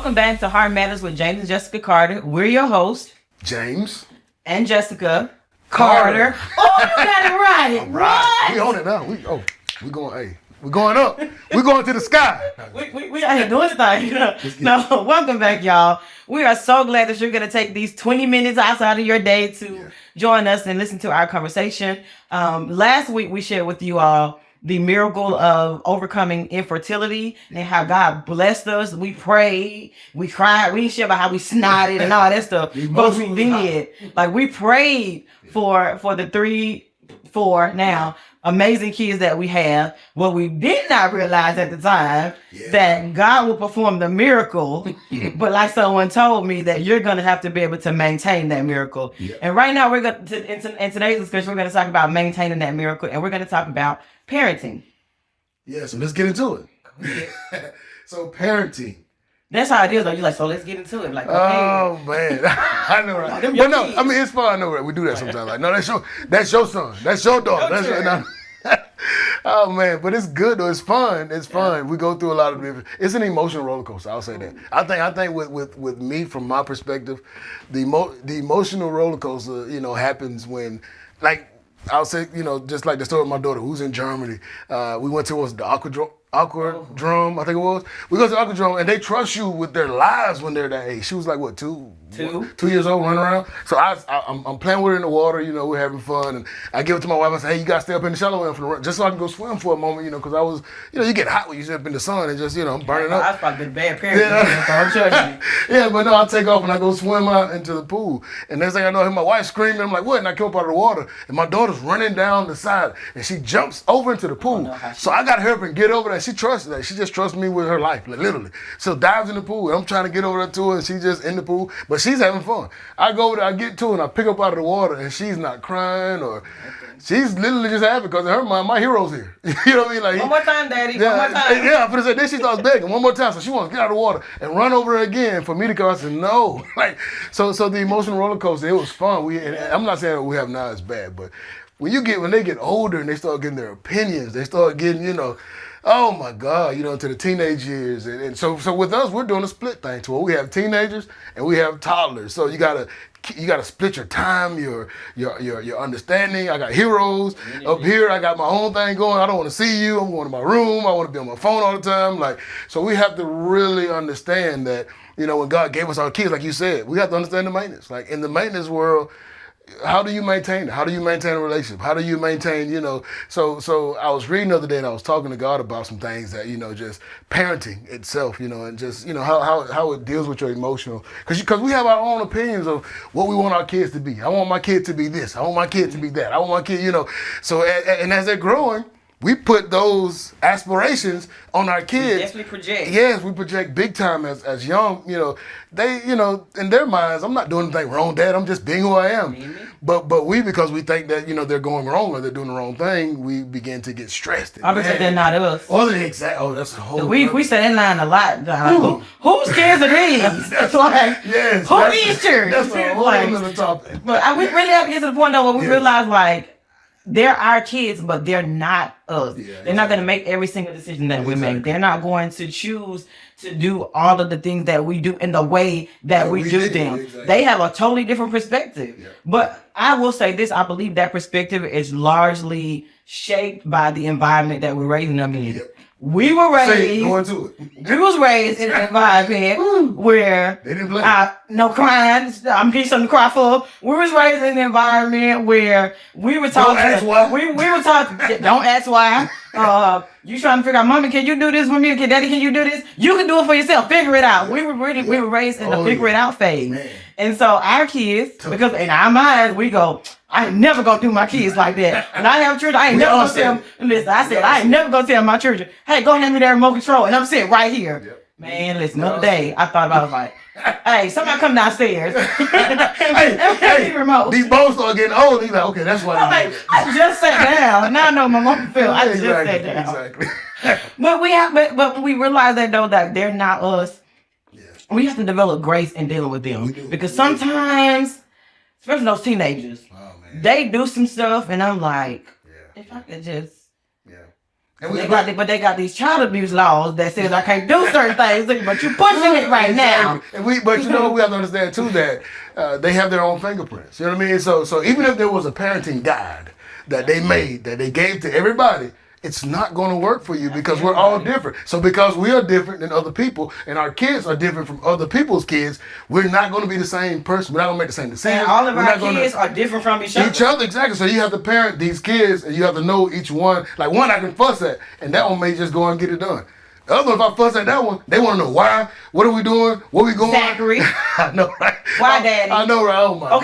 Welcome back to Heart Matters with James and Jessica Carter. We're your hosts, James and Jessica Carter. Oh, you got it right. All right. What? We on it now. We going. Hey, we going up. We going to the sky. We out here doing things. No, welcome back, y'all. We are so glad that you're going to take these 20 minutes outside of your day to join us and listen to our conversation. Last week, we shared with you all the miracle of overcoming infertility and how God blessed us. We prayed, we cried, we didn't share about how we snotted and all that stuff. But we did. Like, we prayed for the 4 now amazing kids that we have. What we did not realize at the time that God will perform the miracle. But like someone told me, that you're going to have to be able to maintain that miracle. And right now, we're going to, in today's discussion, we're going to talk about maintaining that miracle, and we're going to talk about parenting. Yeah, so let's get into it. So parenting. That's how it is, though. You're like, so let's get into it. Like, okay. Oh man, I know, right? But no, I mean it's fun. I know, right? We do that sometimes. Like, no, that's your son, that's your daughter. Oh man, but it's good though. It's fun. It's fun. We go through a lot of different. It's an emotional roller coaster. I'll say that. I think with me, from my perspective, the emotional roller coaster, happens when, like, I'll say, just like the story of my daughter who's in Germany. We went to the Aquadrome, I think it was. We go to the Aquadrome and they trust you with their lives when they're that age. She was like, what, 2 years old, running around. So I'm playing with her in the water, we're having fun. And I give it to my wife. I say, hey, you got to stay up in the shallow end for the run, just so I can go swim for a moment, because I was, you get hot when you sit up in the sun and just, I'm burning up. I've probably been a bad parent. So yeah, but no, I take off and I go swim out into the pool. And next thing I know, I hear my wife screaming. I'm like, what? And I come up out of the water. And my daughter's running down the side and she jumps over into the pool. So I got to hurry up and get over there. She trusts that. She just trusts me with her life, literally. So dives in the pool. And I'm trying to get over there to her and she's just in the pool. But she's having fun. I go over there, I get to her and I pick up out of the water and she's not crying or she's literally just happy because in her mind, my hero's here. You know what I mean? Like, one more time, Daddy. One more time. Yeah, I'm gonna say, then she starts begging one more time. So she wants to get out of the water and run over there again for me to come. I said, no. Like, so the emotional roller coaster, it was fun. And I'm not saying what we have now is bad, but when they get older and they start getting their opinions, they start getting, oh my God, into the teenage years. And so with us, we're doing a split thing to where we have teenagers and we have toddlers. So you gotta split your time, your understanding. I got heroes up here. I got my own thing going. I don't want to see you. I'm going to my room. I want to be on my phone all the time. Like, so we have to really understand that, when God gave us our kids, like you said, we have to understand the maintenance. Like, in the maintenance world, how do you maintain it? How do you maintain a relationship? How do you maintain, so I was reading the other day and I was talking to God about some things that, just parenting itself, and just, how it deals with your emotional, because we have our own opinions of what we want our kids to be. I want my kid to be this. I want my kid to be that. I want my kid, so, and as they're growing, we put those aspirations on our kids. Yes, we project. Yes, we project big time as young, they, in their minds, I'm not doing anything wrong, Dad. I'm just being who I am. Mm-hmm. But because we think that, they're going wrong or they're doing the wrong thing, we begin to get stressed. Obviously, they're not us. That's a whole... We say that line a lot. Like, whose kids are these? It's like, yes, who is yours? That's a whole other topic. But we really have to get to the point, though, where we realize, like, they're our kids, but they're not us. Yeah, they're not going to make every single decision that we make. They're not going to choose to do all of the things that we do in the way that we do them. Exactly. They have a totally different perspective. Yeah. But I will say this, I believe that perspective is largely shaped by the environment that we're raising them in. Yep. We was raised in an environment where they didn't play. No crying. I'm getting something to cry for. We was raised in an environment where we were taught. Don't ask why. We were taught. Don't ask why. You trying to figure out, Mommy, can you do this for me? Daddy, can you do this? You can do it for yourself. Figure it out. We were raised in the figure it out phase. Man. And so our kids, because in our minds we go, I ain't never gonna do my kids like that. And I have children, I ain't never gonna tell them. Listen, I said, I ain't never gonna tell my children, hey, go hand me that remote control. And I'm sitting right here. Yep. Man, listen, the other day, I thought about it, like, hey, somebody come downstairs. hey, remote. These bones start getting old. He's like, okay, that's why. I just sat down. Now I know my mom feel. I just sat down. Exactly. But we realize that, though, that they're not us. Yeah. We have to develop grace in dealing with them. Because sometimes, especially those teenagers, they do some stuff, and I'm like, if I could just And we but they got these child abuse laws that says I can't do certain things, but you pushing it right now. And but you know what we have to understand too, that they have their own fingerprints. You know what I mean? So even if there was a parenting guide that they made, that they gave to everybody, it's not going to work for you because we're all different. So because we are different than other people and our kids are different from other people's kids, we're not going to be the same person. We're not going to make the same decisions. And all of our kids are different from each other. Each other, exactly. So you have to parent these kids and you have to know each one. Like one I can fuss at and that one may just go and get it done. The other, if I fuss at that one, they want to know why. What are we doing? Where we going? Zachary. I know, right? Why, Daddy? I know, right? Oh my God.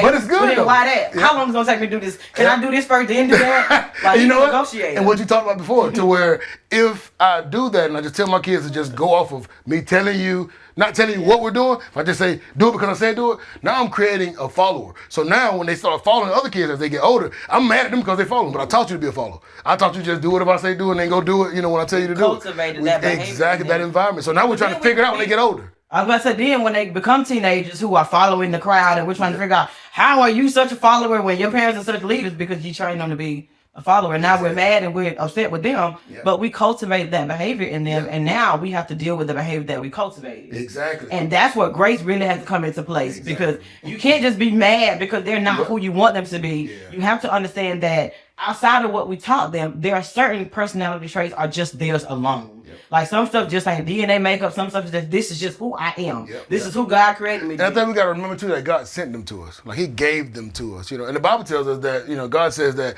But it's good. But then though. why that? Yeah. How long is it gonna take me to do this? Can I do this first, then do that? Like, you know what? Negotiate. And what you talked about before, to where if I do that and I just tell my kids to just go off of me telling you, not telling you what we're doing, if I just say do it because I said do it, now I'm creating a follower. So now when they start following other kids as they get older, I'm mad at them because they follow. But I taught you to be a follower. I taught you just do it if I say do it and then go do it. You know when I tell you to do it. Cultivated that behavior. Exactly that environment. So now we're trying to figure it out when they get older. I was about to say, then when they become teenagers who are following the crowd and we're trying to figure out how are you such a follower when your parents are such leaders because you trained them to be a follower. And now we're mad and we're upset with them, but we cultivated that behavior in them, and now we have to deal with the behavior that we cultivated. Exactly. And that's what grace really has to come into place because you can't just be mad because they're not who you want them to be. Yeah. You have to understand that outside of what we taught them, there are certain personality traits are just theirs alone. Like some stuff just ain't DNA makeup. Some stuff is just this is just who I am. This is who God created me. And I think we got to remember too that God sent them to us. Like He gave them to us. You know, and the Bible tells us that God says that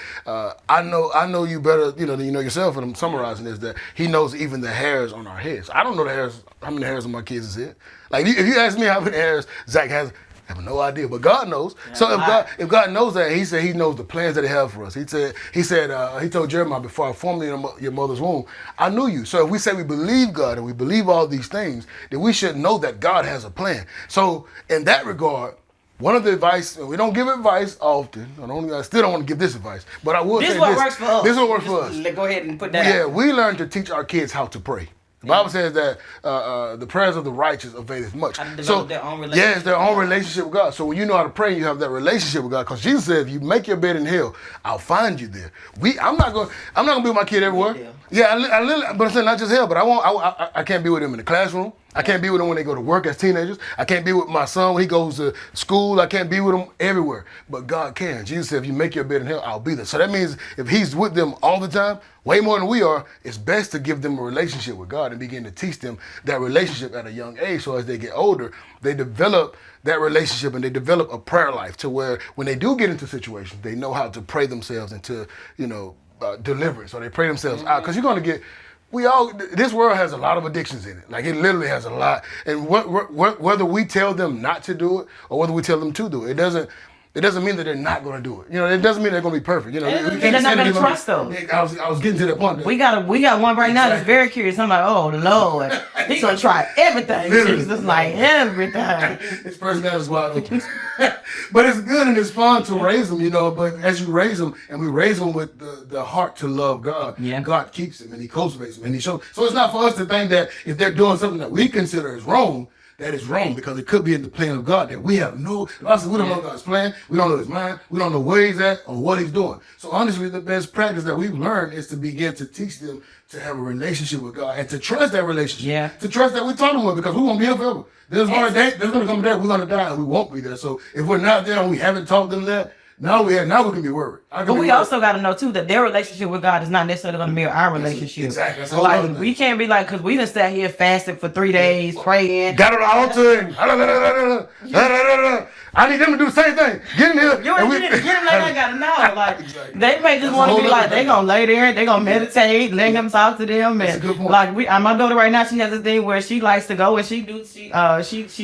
I know you better than you know yourself. And I'm summarizing this that He knows even the hairs on our heads. I don't know how many hairs on my kids' head. Like if you ask me how many hairs Zach has, I have no idea, but God knows. Yeah, so if God knows that, He said He knows the plans that He has for us. He told Jeremiah, before I formed you in your mother's womb, I knew you. So if we say we believe God and we believe all these things, then we should know that God has a plan. So in that regard, one of the advice, we don't give advice often. I still don't want to give this advice, but I will say this. This is what works for us. This is what works for us. Go ahead and put that Yeah, out. we learn to teach our kids how to pray. The Bible says that the prayers of the righteous availeth much. So their own relationship. Yeah, it's their own relationship with God. So when you know how to pray, you have that relationship with God. Because Jesus said, if you make your bed in hell, I'll find you there. I'm not gonna be with my kid everywhere. Yeah, but I'm saying not just hell, but I can't be with him in the classroom. I can't be with them when they go to work as teenagers. I can't be with my son when he goes to school. I can't be with him everywhere. But God can. Jesus said, if you make your bed in hell, I'll be there. So that means if He's with them all the time, way more than we are, it's best to give them a relationship with God and begin to teach them that relationship at a young age. So as they get older, they develop that relationship and they develop a prayer life to where when they do get into situations, they know how to pray themselves into, deliverance, or they pray themselves out. Because you're going to get... this world has a lot of addictions in it. Like it literally has a lot. And whether we tell them not to do it or whether we tell them to do it, it doesn't mean that they're not going to do it. It doesn't mean they're going to be perfect. And they're not going to trust them. I was getting to that point. We got one right now that's very curious. I'm like, oh Lord, he's going to try everything. Jesus, like everything. His personality is wild open. But it's good and it's fun to raise them, But as you raise them, and we raise them with the heart to love God, God keeps them and He cultivates them and He shows. So it's not for us to think that if they're doing something that we consider is wrong, that is wrong, because it could be in the plan of God that we have we don't know God's plan, we don't know His mind, we don't know where He's at or what He's doing. So honestly, the best practice that we've learned is to begin to teach them to have a relationship with God and to trust that relationship. Yeah. To trust that we're talking with, because we won't be here forever. There's going to come a day we're going to die and we won't be there. So if we're not there and we haven't taught them that, now we can be worried. But we also got to know too that their relationship with God is not necessarily going to mirror our relationship. Exactly. That's like we can't be like, because we done sat here fasted for 3 days, praying. Got on the altar and I need them to do the same thing. Get in here. Get them like I got to know. Like they may just want to be like they gonna lay there, they gonna meditate, let Him talk to them, and like my daughter right now, she has this thing where she likes to go and she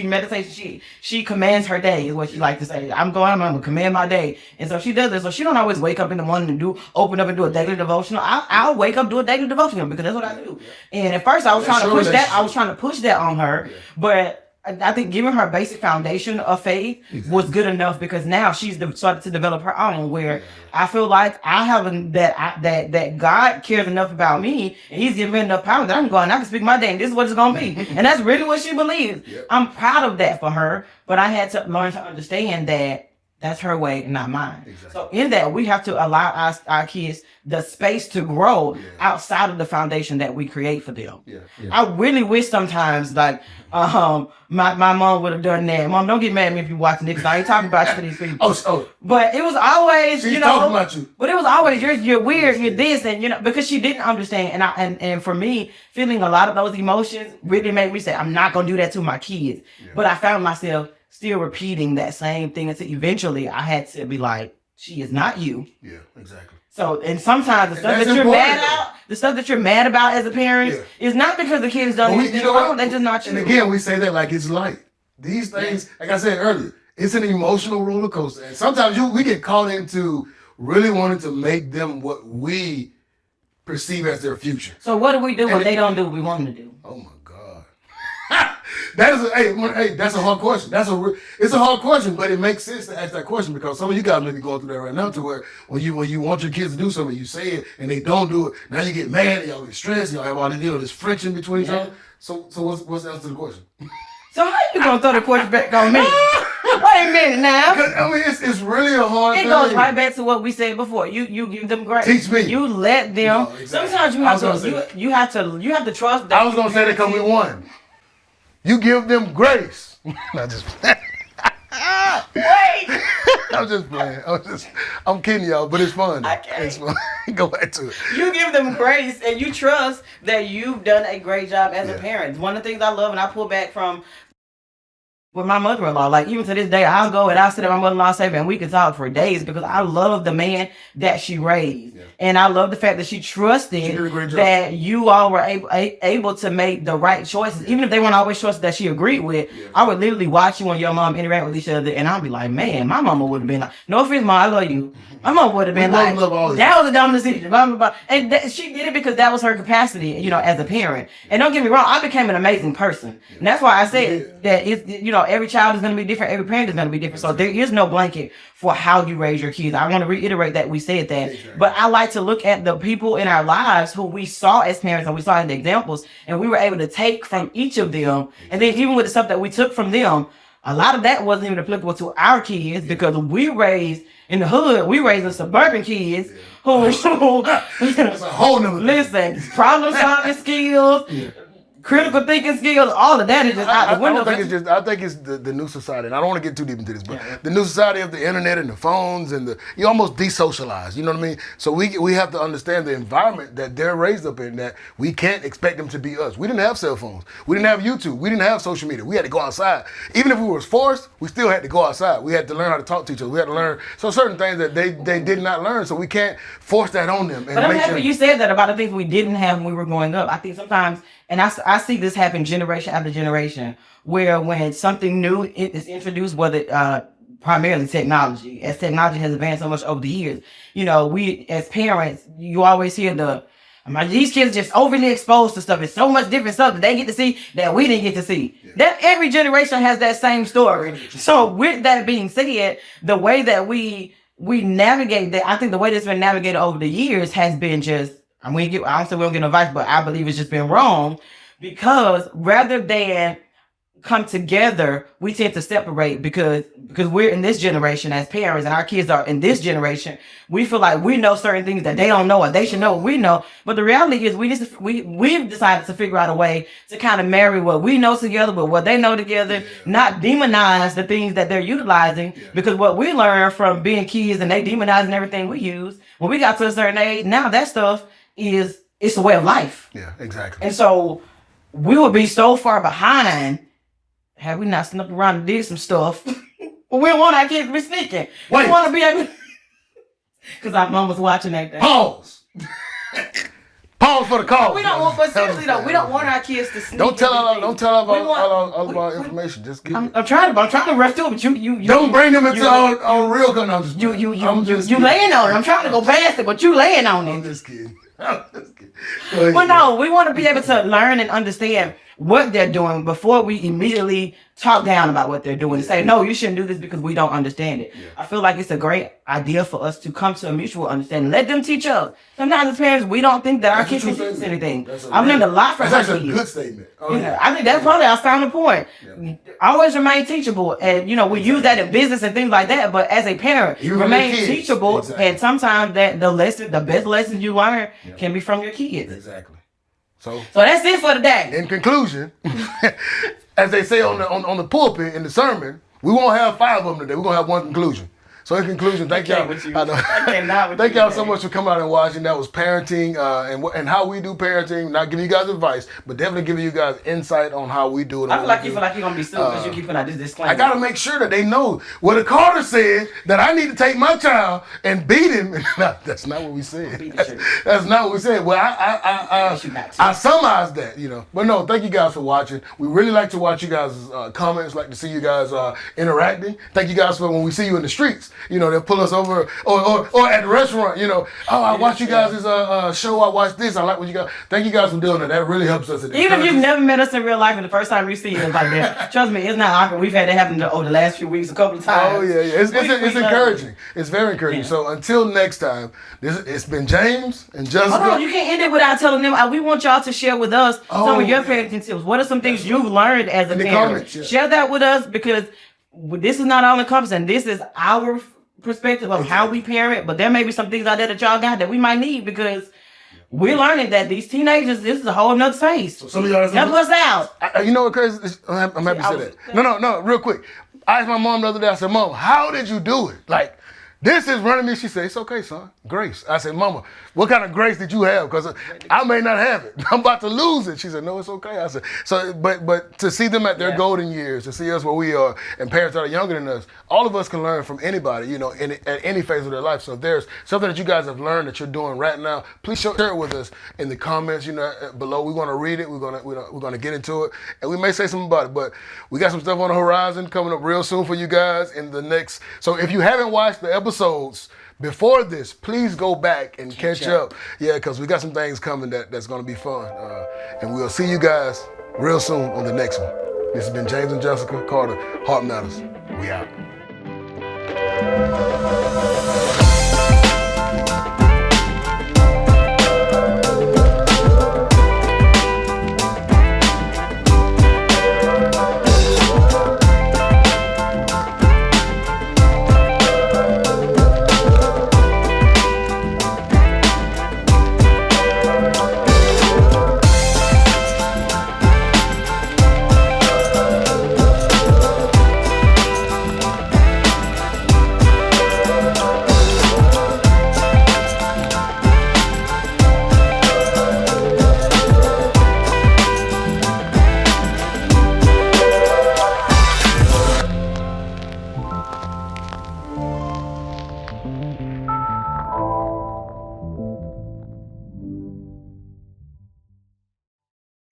meditates. She commands her day is what she likes to say. I'm gonna command my day, and so she does this. So she don't always wake up in the morning and open up and do a daily devotional. I'll wake up, do a daily devotional because that's what I do. And at first I was trying to push that. I was trying to push that on her, but I think giving her a basic foundation of faith was good enough, because now she's started to develop her own, where I feel like I have that God cares enough about me and He's giving me enough power that I can speak my day and this is what it's going to be. And that's really what she believes. I'm proud of that for her, but I had to learn to understand that That's her way, not mine. Exactly. So in that, we have to allow our kids the space to grow outside of the foundation that we create for them. Yeah. I really wish sometimes, like, my mom would have done that. Mom, don't get mad at me if you watch Nick. I ain't talking about you for these people. But it was always, she's talking about you. But it was always you're weird, you're this, and because she didn't understand. And for me, feeling a lot of those emotions really made me say, I'm not gonna do that to my kids. Yeah. But I found myself still repeating that same thing until eventually I had to be like, she is not you. Yeah, exactly. So, and sometimes the stuff that you're mad about, the stuff that you're mad about as a parent is not because the kids don't anything wrong, they're just not you. And again, we say that like it's light. These things, like I said earlier, it's an emotional roller coaster. And sometimes we get caught into really wanting to make them what we perceive as their future. So what do we do when they don't do what we want them to do? Oh my God. That is hey, that's a hard question. It's a hard question, but it makes sense to ask that question because some of you guys may be going through that right now to where when you want your kids to do something, you say it and they don't do it. Now you get mad, y'all get stressed, y'all have all this friction between each other. So what's the answer to the question? So how you gonna throw the question back on me? Wait a minute now. I mean, it's really a hard thing. It goes right back to what we said before. You give them grace. Teach me. You let them. No, exactly. Sometimes you have to trust. I was gonna say that because we won. You give them grace. Not just wait. I'm just playing. I'm kidding y'all, but it's fun. I can't. It's fun. Go back to it. You give them grace and you trust that you've done a great job as a parent. One of the things I love, and I pull back from with my mother-in-law, like even to this day, I'll go and I'll sit at my mother-in-law's table and we can talk for days because I love the man that she raised. Yeah. And I love the fact that she trusted that you all were able to make the right choices. Even if they weren't always choices that she agreed with, I would literally watch you and your mom interact with each other and I'd be like, man, my mama would have been like, no offense, Mom, I love you. My mom would have been like, that was a dumb decision. Blah, blah, blah. And she did it because that was her capacity, as a parent. And don't get me wrong, I became an amazing person. And that's why I said that it's, every child is going to be different. Every parent is going to be different. So there is no blanket for how you raise your kids. I want to reiterate that we said that. But I like to look at the people in our lives who we saw as parents and we saw in the examples and we were able to take from each of them. And then even with the stuff that we took from them, a lot of that wasn't even applicable to our kids because we raised in the hood, we raised the suburban kids who that's a whole nother listen, problem solving skills, critical thinking skills, all of that is just out the window. I think it's the new society, and I don't want to get too deep into this, but the new society of the internet and the phones and you almost desocialize, you know what I mean? So we have to understand the environment that they're raised up in, that we can't expect them to be us. We didn't have cell phones. We didn't have YouTube. We didn't have social media. We had to go outside. Even if we were forced, we still had to go outside. We had to learn how to talk to each other. We had to learn certain things that they did not learn, so we can't force that on them. But I'm happy you said that about the things we didn't have when we were growing up. I think sometimes, and I see this happen generation after generation, where when something new is introduced, whether primarily technology, as technology has advanced so much over the years, we as parents, you always hear these kids are just overly exposed to stuff. It's so much different stuff that they get to see that we didn't get to see. That every generation has that same story. So with that being said, the way that we navigate that, I think the way that's been navigated over the years has been just, I don't say we don't get no advice, but I believe it's just been wrong because rather than come together, we tend to separate because we're in this generation as parents and our kids are in this generation. We feel like we know certain things that they don't know or they should know what we know. But the reality is we've decided to figure out a way to kind of marry what we know together with what they know together, not demonize the things that they're utilizing because what we learned from being kids and they demonizing everything we use, when we got to a certain age, now that stuff it's a way of life. Yeah, exactly. And so we would be so far behind had we not snuck around and did some stuff. But we don't want our kids to be sneaking. We want to be able because our mom was watching that day. Pause. Pause for the call. We don't want, but seriously though, we don't want our kids to sneak. Don't tell all of our information. Just give I'm trying to rush through it, but you don't bring them into our real gun. You laying on it. I'm trying to go past it, but you laying on it. I'm just kidding. I'm just kidding. Go ahead. Well, no, we want to be able to learn and understand what they're doing before we immediately talk down about what they're doing and say, no, you shouldn't do this because we don't understand it. I feel like it's a great idea for us to come to a mutual understanding. Let them teach us. Sometimes as parents, we don't think that our That's a kids true can teach us statement. anything. That's a I've learned a really- lot from That's my actually a kids. good statement. Oh, Yeah, I think that's probably our starting point. Always remain teachable, and we use that in business and things like that. But as a parent, Even from remain your kids. teachable, Exactly. and sometimes the best lessons you learn can be from your kids. Exactly. So, So that's it for today. in conclusion, as they say on the pulpit in the sermon, we won't have 5 of them today. We're gonna have one conclusion. So in conclusion, thank y'all. with you. I know. I cannot with Thank you y'all so today. much for coming out and watching. That was parenting and how we do parenting. Not giving you guys advice, but definitely giving you guys insight on how we do it. I feel like you're gonna be sued because you keep putting out this disclaimer. I gotta make sure that they know what the Carter said, that I need to take my child and beat him. That's not what we said. Beat the shit. That's not what we said. Well, Yes, you got to. I summarized that, But no, thank you guys for watching. We really like to watch you guys' comments, like to see you guys interacting. Thank you guys for when we see you in the streets. They'll pull us over or at the restaurant. I watched you guys' show. I watched this. I like what you guys. Thank you guys for doing that. That really helps us. Even if you've never met us in real life and the first time we see you, it's like that. Trust me, it's not awkward. We've had that happen over the last few weeks a couple of times. Oh yeah. It's We love encouraging. It's very encouraging. Yeah. So until next time, it's been James and Jessica. Hold on, you can't end it without telling them. We want y'all to share with us some of your parenting tips. What are some things you've learned as a In the parent? comments, yeah. Share that with us because this is not all encompassing. This is our perspective of how we parent, but there may be some things out there that y'all got that we might need because we're learning that these teenagers, this is a whole nother space. Some of y'all Help us out. You know what crazy? I'm happy to say that. No, real quick. I asked my mom the other day. I said, "Mom, how did you do it? Like, this is running me." She said, "It's okay, son. Grace." I said, "Mama, what kind of grace did you have? Because I may not have it. I'm about to lose it." She said, "No, it's okay." I said, "So, but to see them at their golden years, to see us where we are, and parents that are younger than us, all of us can learn from anybody, at any phase of their life. So if there's something that you guys have learned that you're doing right now, please share it with us in the comments, below. We want to read it. We're gonna get into it, and we may say something about it. But we got some stuff on the horizon coming up real soon for you guys in the next. So if you haven't watched the episodes before this, please go back and catch up. Yeah, because we got some things coming that's going to be fun. And we'll see you guys real soon on the next one. This has been James and Jessica Carter, Heart Matters. We out.